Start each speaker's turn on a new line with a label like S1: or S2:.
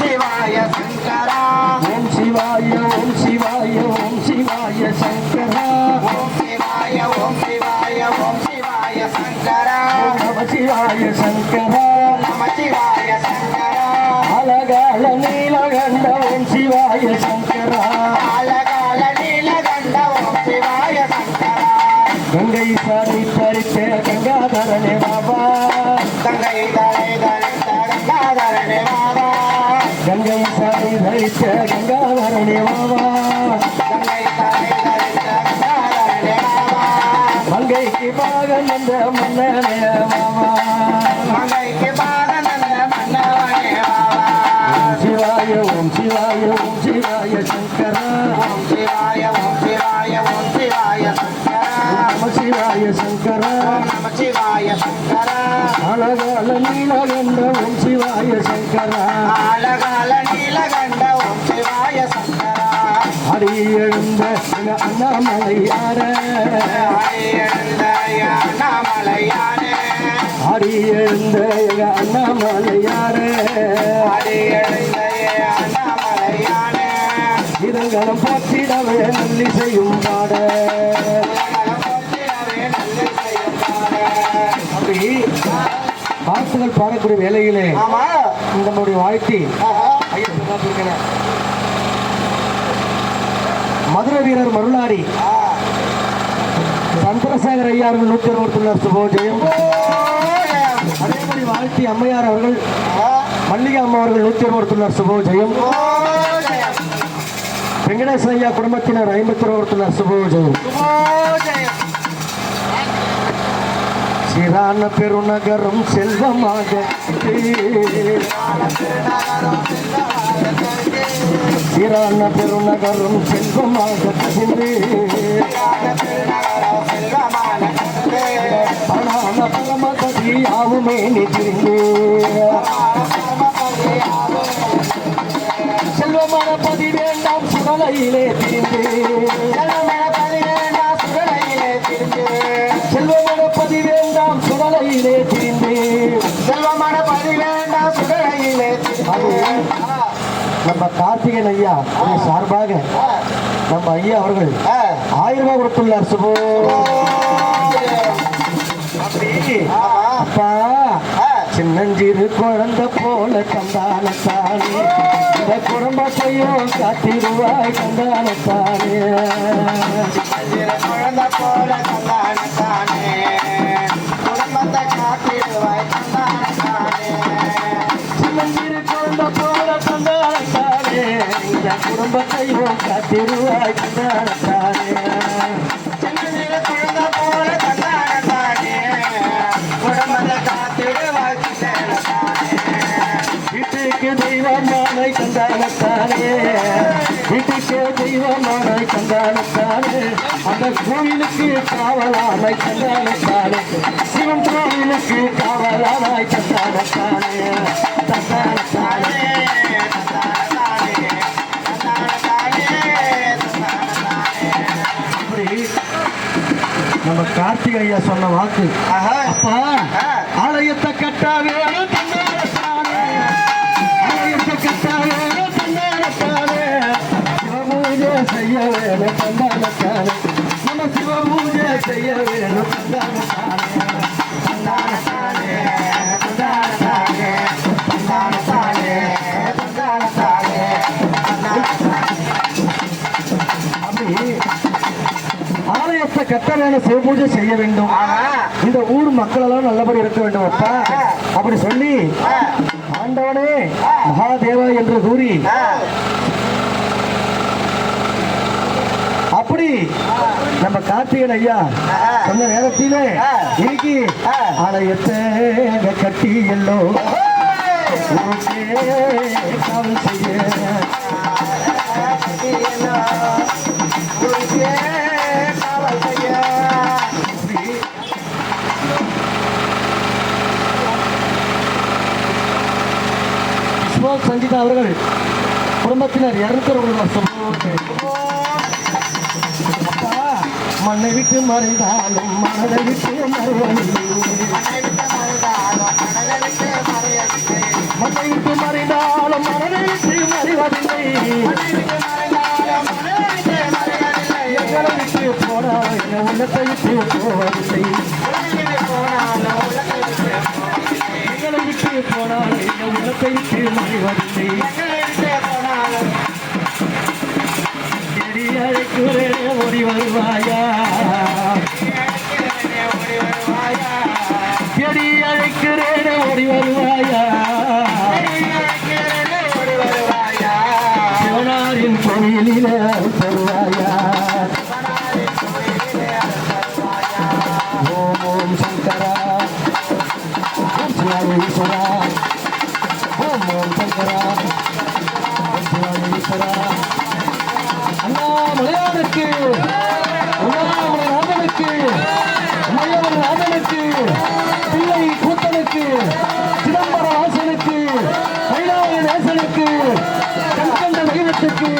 S1: சிவாய சங்கரா
S2: ஓம் சிவாய ஓம் சிவாய ஓம் சிவாய சங்கரா
S1: ஓம் சிவாய ஓம் சிவாய ஓம் சிவாய சங்கரா
S2: நம சிவாய சங்கரா
S1: நம சிவாய சங்கரா
S2: அழகால நீலகண்ட ஓம் சிவாய சங்கரா
S1: அழகால நீலகண்ட ஓம் சிவாய சங்கரா
S2: கங்கை சாமி பறித்த கங்காதரனே பாபா
S1: கங்கை தலை தரித்த கங்காதரனே பாபா
S2: கங்கை சாமி தரித்த கங்காதரனே பாபா
S1: கங்கை தலை தரித்த கங்காதரனே பாபா
S2: மங்கைக்கு பாகன் என்ற மன்னனே பாபா
S1: மங்கைக்கு பாகனந்த மன்னவனே பாபா
S2: சிவாய ஓம் சிவாய ஓம் சிவாய சங்கரா
S1: ஓம் சிவாய ஓம் சிவாய ஓம் சிவாய சங்கரா
S2: நம சிவாய சங்கரா
S1: ஓம் நம சிவாய சங்கரா
S2: அழகால நீலகண்ட ஓம் சிவாய சங்கரா
S1: அழகால நீலகண்ட ஓம் சிவாய சங்கரா
S2: அடி எழுந்த அண்ணாமலையார
S1: எழுந்த அண்ணாமலையானே
S2: அடி எழுந்த அண்ணாமலையார
S1: அடி எழுந்த அண்ணாமலையானே
S2: இதங்களும் போற்றிடவே நல்லி செய்யும் பாட அப்படி பாட்டுகள் பாடக்கூடிய வேலையிலே
S1: ஆமா
S2: நம்முடைய வாழ்க்கை ஐயா மதுரை வீரர் மருளாரி சந்திரசேகர் ஐயா அவர்கள் 121 சுபோஜயம். அதே மாதிரி வாழ்த்தி அம்மையார் அவர்கள் மல்லிகா அம்மா அவர்கள் 121 சுபோஜயம். வெங்கடேசன் ஐயா குடும்பத்தினர் 51 சுபோஜயம். சீரான பெருநகரம் செல்வமாக சீரான பெருநகரம் செல்வமாக பணான பரமபதி யாவுமே நிதிர்ந்து செல்வமான பதி வேண்டாம் சுடலையிலே திரிந்து செல்வமான பதி வேண்டாம் சுடலையிலே திரிந்து செல்வமான பதி வேண்டாம் சுடலையிலே திரிந்து
S1: செல்வமான பதி வேண்டாம் சுடலையிலே
S2: நம்ம கார்த்திகன் ஐயா சார்பாக நம்ம ஐயா அவர்கள் 1000 ரூபாய் கொடுத்துள்ளார் சுபோ. அப்பா சின்னஞ்சிறு குழந்தை போல கந்தானத்தானே இந்த குடும்பத்தையும் காத்திருவாய் கந்தானத்தானே
S1: குழந்தை போல கந்தானத்தானே குடும்பத்தை காத்திருவாய் கந்தானத்தானே
S2: சின்னஞ்சிறு குழந்தை போல கந்தானத்தானே இந்த குடும்பத்தையும் காத்திருவாய் கந்தானத்தானே
S1: சின்னஞ்சிறு குழந்தை போல கந்தானத்தானே குடும்பத்தை காத்திருவாய் கந்தானத்தானே
S2: வீட்டுக்கு தெய்வமானை கந்தானத்தானே வீட்டுக்கு தெய்வமானை கந்தானத்தானே அந்த கோயிலுக்கு காவலானை கந்தானத்தானே சிவன் கோயிலுக்கு காவலானாய் கந்தானத்தானே தந்தானத்தானே இப்படி நம்ம கார்த்திகை ஐயா சொன்ன வாக்கு அப்பா ஆலயத்தை கட்டா வேணும் தந்தானத்தானே ஆலயத்தை கட்டா வேணும் தந்தானத்தானே சிவபூஜை செய்ய வேணும் தந்தானத்தானே நம்ம சிவபூஜை செய்ய வேணும் தந்தானத்தானே தந்தானத்தானே தந்தானத்தானே தந்தானத்தானே தந்தானத்தானே அப்படி ஆலயத்தை கட்ட வேணும் சிவபூஜை செய்ய வேண்டும் இந்த ஊர் மக்கள் எல்லாம் நல்லபடி இருக்க வேண்டும் அப்பா அப்படி சொல்லி ஆண்டவனே மகாதேவா என்று கூறி அப்படி நம்ம கார்த்திகன் ஐயா சொன்ன நேரத்திலே இன்னைக்கு ஆலயத்தை கட்டி எல்லோ காவல் செய்ய சஞ்சிதா அவர்கள் குடும்பத்தினர் 200 மண்ணை விட்டு மறைந்தாலும் மனதை விட்டு மறைவதில்லை மண்ணை விட்டு மறைந்தாலும் மனதை
S1: மறைந்தாலும் உன்னை விட்டு மறைவதில்லை.
S2: எங்களை விட்டு போனால் என்ன உள்ளத்தை விட்டு போவதில்லை.
S1: போனாலும் உலகை விட்டு போவதில்லை.
S2: எங்களை விட்டு போனால் என்ன உள்ளத்தை விட்டு மறைவதில்லை.
S1: எங்களை விட்டு போனாலும்
S2: தேடி அழைக்கிறேன் ஓடி வருவாயா,
S1: ஓடி வருவாயா,
S2: தேடி அழைக்கிறேன் ஓடி வருவாயா,
S1: ஓடி வருவாயா,
S2: சிவனாரின் கோயிலிலே தருவாயா. ஓம் ஓம் சங்கரா ஓம் சிவாயீஸ்வரா ஓம் ஓம் சங்கரா ஓம் சிவாயீஸ்வரா. அண்ணாமலையானுக்கு அண்ணாமலைநாதனுக்கு அம்மையவர்நாதனுக்கு பிள்ளை கூத்தனுக்கு சிதம்பர வாசனுக்கு கைலாய நேசனுக்கு கண்கண்ட தெய்வத்துக்கு